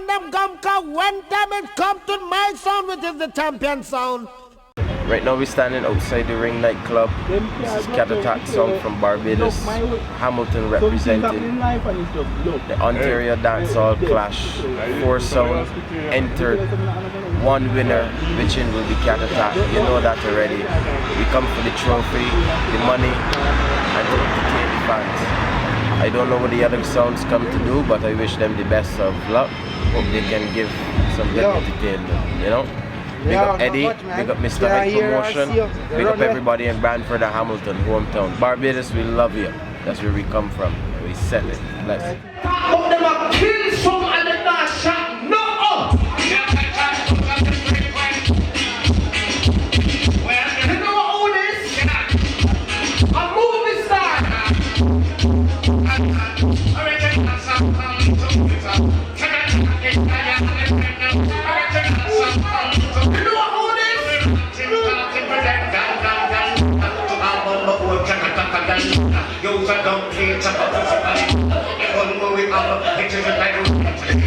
man them come when them it come to my sound, which is the champion sound. Right now we're standing outside the Ring nightclub. This is Cat Attack song from Barbados. Hamilton representing the Ontario Dancehall Clash. 4 sound entered. 1 winner, which will be Cat Attack. You know that already. We come for the trophy, the money, and to entertain the fans. I don't know what the other sounds come to do, but I wish them the best of luck. Hope they can give some good entertainment, you know? Big up Eddie, big up MrHype Promotion, big up everybody in Brantford and Hamilton, hometown. Barbados, we love you. That's where we come from. We set it. Bless.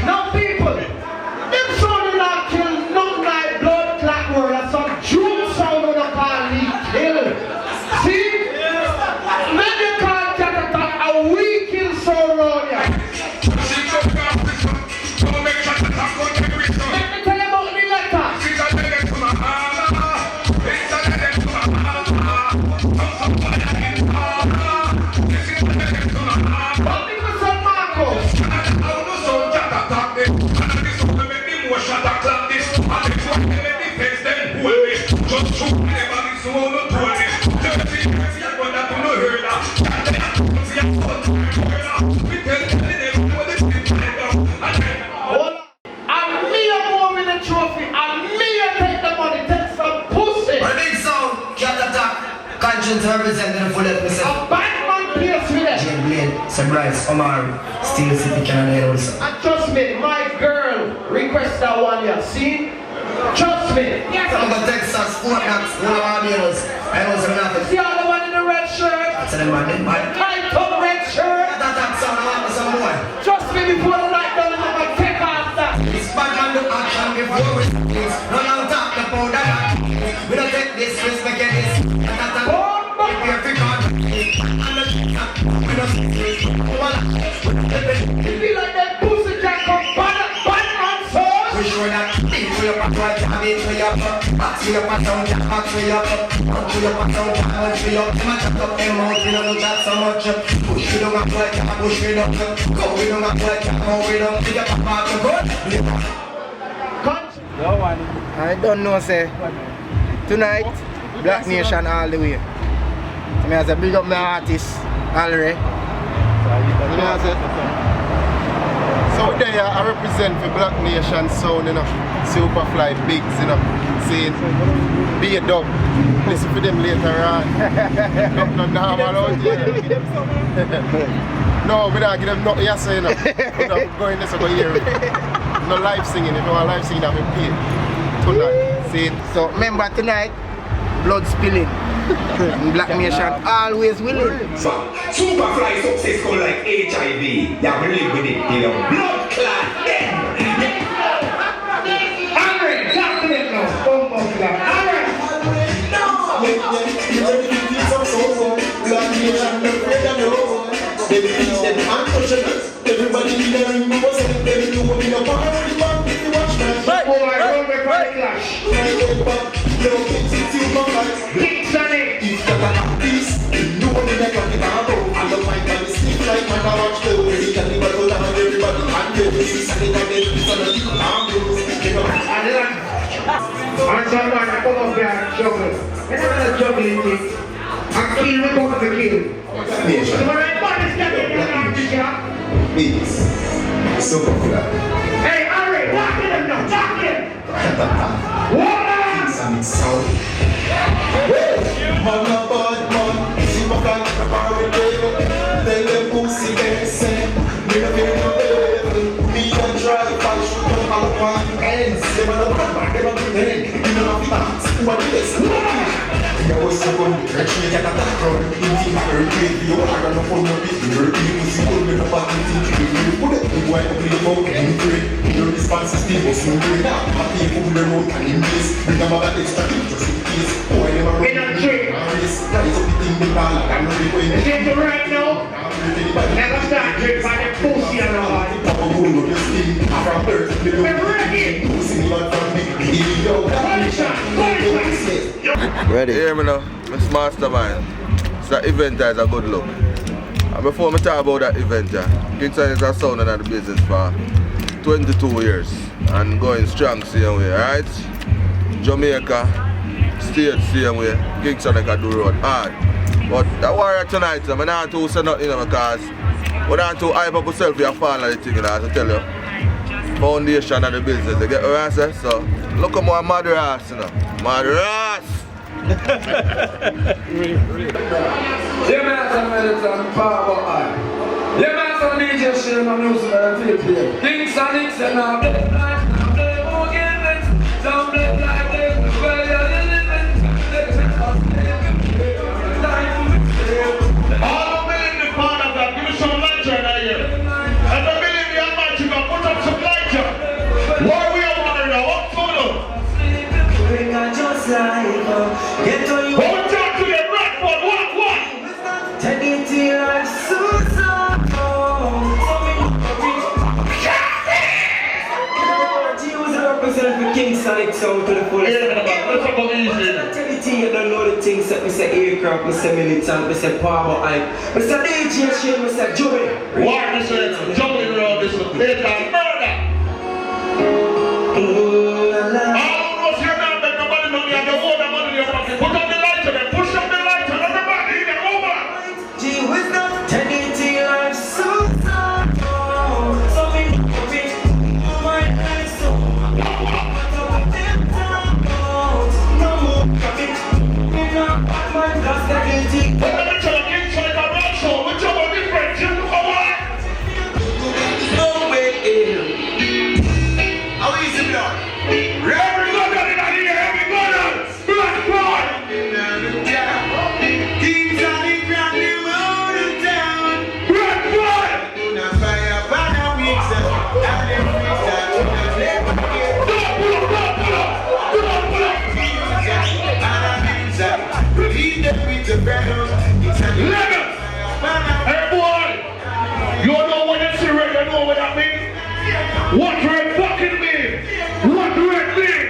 Now people, them sounding like kill, not like blood clot word, and some June sound on the party kill. See? Men they call Cat Attack a weak kill sound around here. Let me tell you about the letter. Representing the full episode. A bad man plays with it. Jane Blade, Surprise, Omar, Steel City, Canada also. And trust me, my girl request that one here. See? Trust me. Yes. Some of Texas, Fort Knox, one of Barbados. I know some nothing. See all the one in the red shirt? That's the man, Tight up red shirt. That's some more. Trust me, before the light down, I'm gonna take off that. This bad man do action before we please. No long talk, the powder. We don't take this risk, make this. You feel like that pussy can come bad man sauce? We sure that we up and right, we up, we up and down, we up, we up and down, we up. My chat up them out, we don't chat so much. Push we don't have work, push we don't go, we don't have work, go we don't. We up and back to God. I don't know, say tonight, Black Nation all the way. I mean, as a big up my artist, already. So there I represent the Black Nation sound, you know, Superfly, Bigs, you know, saying, be a dub, listen to them later on. No normal out here. No, we don't give them nothing yes, you know. We don't go in this over here. No live singing, if you want live singing, I'll be paid. Tonight, see it. So remember tonight, blood spilling. Black Nation always willing. So, Superfly successful like HIV. Yeah, we live with it, you know. Blood clot, yeah. Alright, talk to them now. Alright. You ready to feel some soul, Black Nation, the afraid of no. They feel them untouchable. Everybody in the ring was saying they do what in a bar, the bar, if you watch that. Right, roll me for the clash. Little kids, it's you come back. Kicks on it. If you got this, you know what they're talking about. And the fight man is stiff like man, I watch the way he can live a lot of everybody. And the this and the this and the and someone come up here and juggle. It's not a juggling thing. And kill, we come to kill. So when everybody's getting in the Africa. Beats. Superfly. Hey, Harry, walk in now, walk in. What? And it's sound. Man a bad man, Superfly a bar with devil. Tell them pussy them say, me no fear no devil. Me a drive and shoot them all one ends. Them a no bad man, them a pretend. You know not the dance, what it is. I was so good, I can't get a background. In team, I heard you are on the phone with me. You're even simple with a fucking thing. You put it, you want to play about and pray. Your response is stable, so great. Happy for the road and in this. Remember that extra thing just in case. Oh, I never run in the race. That is a big thing, big ball. I'm ready for it. It's into right now. Never start drink by the pussy and the heart. We're ready. Ready? Hear me now, it's Mastermind. It's that event that is a good look. And before I talk about that event, Kingston is a sound in the business for 22 years and going strong same way, alright? Jamaica, state same way, Kingston can do road hard. But that warrior tonight, I'm not to say nothing because we don't to hype up yourself for your fan of the thing, I tell you. Foundation of the business, you get what I say? So, look at my mother ass, you know. Mother ass! Yeah, man, some power eye. Yeah, man, some DJ shit on music and tape here. Things and it's and now play like now play more games. Don't play like this, where you're living. All the men in the part of that, give me some light right here. And the men in the Almighty God, put up some light here. Why we are wondering now? What for them? Hold on to the red one, what? Take it to your soul. Represent for King Sonic sound to the fullest. Let's talk about easy. You don't know the things that we say aircraft, we say militant, we say power hype. We say DJ Shane, we say Joey. Why we say jumping around this later murder? All of us here now that nobody money and the whole the money in your pocket. Put up the light to them, push up the light to everybody in the over. Gee, wisdom, take it to your soul. So we my eyes so Hey boy, you know what it's red, you know what that means? What red fucking mean? What red mean?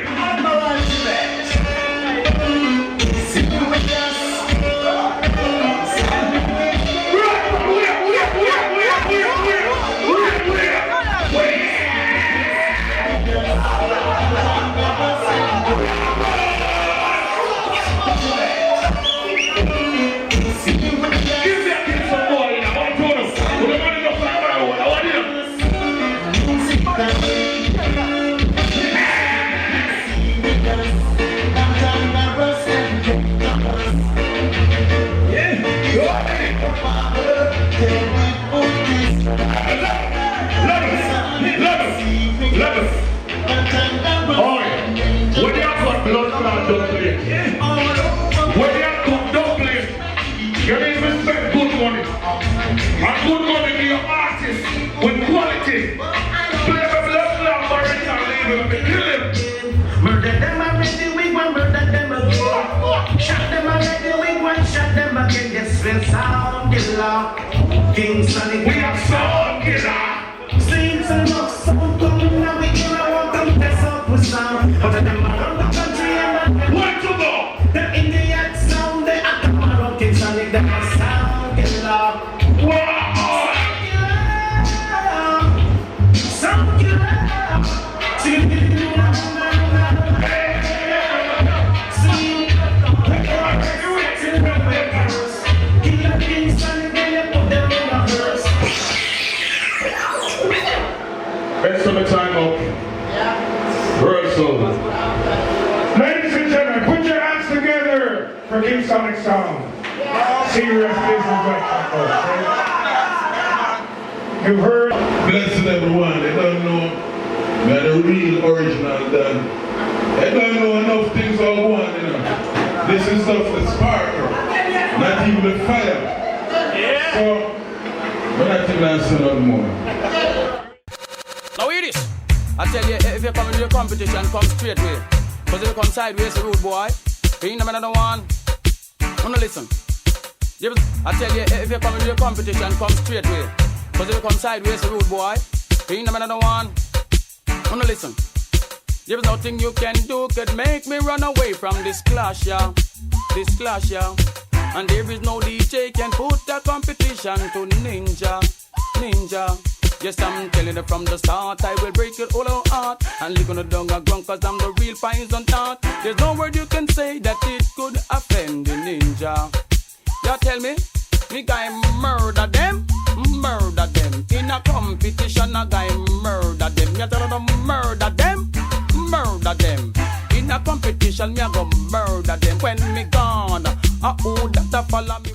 King Sonic, we are sound killer. Saints and love sound coming now. We gonna walk and press up with sound. But them around the country and what to go? the Indian sound. They are come around King Sonic. They are sound killer. Wow! Sound killer. Best of the time up. Rehearsal. Ladies and gentlemen, put your hands together for King Sonic Sound. Serious business like that. You've heard. Blessing everyone. They don't know that the real original done. They don't know enough things are going, you know. This is stuff that's with the fire. Yeah. So, but I think I'll say no more. Now hear this. I tell you, if you come into the competition, come straight way. Because if you come sideways, rude boy, you ain't another one. Wanna listen? I tell you, if you come into the competition, come straight way. Because if you come sideways, rude boy, you ain't another one. Wanna listen? There's nothing you can do could make me run away from this clash, yeah. This clash, yeah. And there is no DJ can put a competition to Ninja. Ninja. Yes, I'm telling you from the start, I will break your whole heart and leave on the dung and ground, cause I'm the real poison tart. There's no word you can say that it could offend the Ninja. You tell me guy murder them. In a competition, a guy murder them. You tell them murder them. In a competition, me a go murder them. When me gone, who that a follow me?